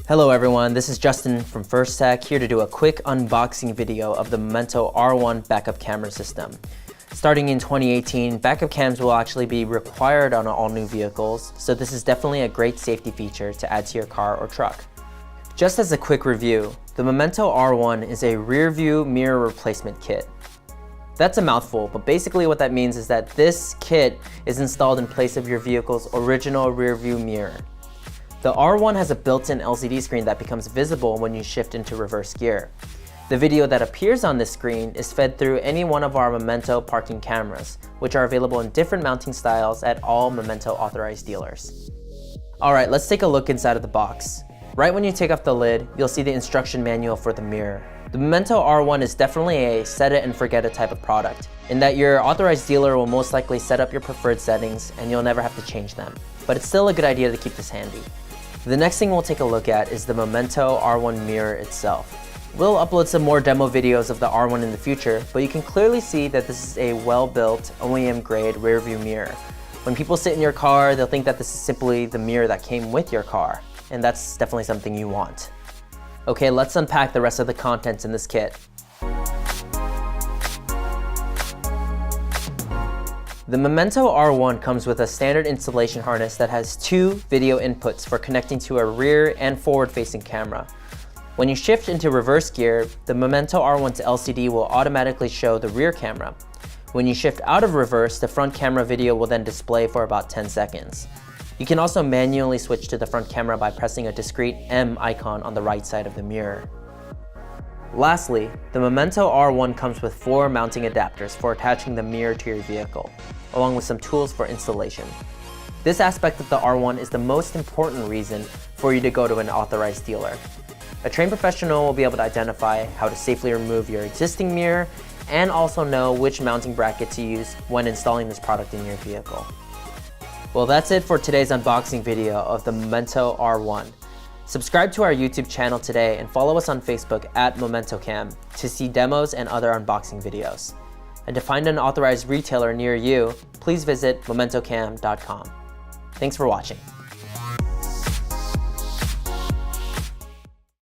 Hello everyone, this is Justin from First Tech, here to do a quick unboxing video of the Momento R1 backup camera system. Starting in 2018, backup cams will actually be required on all new vehicles, so this is definitely a great safety feature to add to your car or truck. Just as a quick review, the Momento R1 is a rear view mirror replacement kit. That's a mouthful, but basically what that means is that this kit is installed in place of your vehicle's original rear view mirror. The R1 has a built-in LCD screen that becomes visible when you shift into reverse gear. The video that appears on this screen is fed through any one of our Momento parking cameras, which are available in different mounting styles at all Momento authorized dealers. Alright, let's take a look inside of the box. Right when you take off the lid, you'll see the instruction manual for the mirror. The Momento R1 is definitely a set it and forget it type of product, in that your authorized dealer will most likely set up your preferred settings and you'll never have to change them. But it's still a good idea to keep this handy. The next thing we'll take a look at is the Momento R1 mirror itself. We'll upload some more demo videos of the R1 in the future, but you can clearly see that this is a well-built OEM grade rear view mirror. When people sit in your car, they'll think that this is simply the mirror that came with your car, and that's definitely something you want. Okay, let's unpack the rest of the contents in this kit. The Momento R1 comes with a standard installation harness that has two video inputs for connecting to a rear and forward-facing camera. When you shift into reverse gear, the Momento R1's LCD will automatically show the rear camera. When you shift out of reverse, the front camera video will then display for about 10 seconds. You can also manually switch to the front camera by pressing a discrete M icon on the right side of the mirror. Lastly, the Momento R1 comes with 4 mounting adapters for attaching the mirror to your vehicle, along with some tools for installation. This aspect of the R1 is the most important reason for you to go to an authorized dealer. A trained professional will be able to identify how to safely remove your existing mirror and also know which mounting bracket to use when installing this product in your vehicle. Well, that's it for today's unboxing video of the Momento R1. Subscribe to our YouTube channel today and follow us on Facebook at MomentoCam to see demos and other unboxing videos. And to find an authorized retailer near you, please visit MomentoCam.com. Thanks for watching.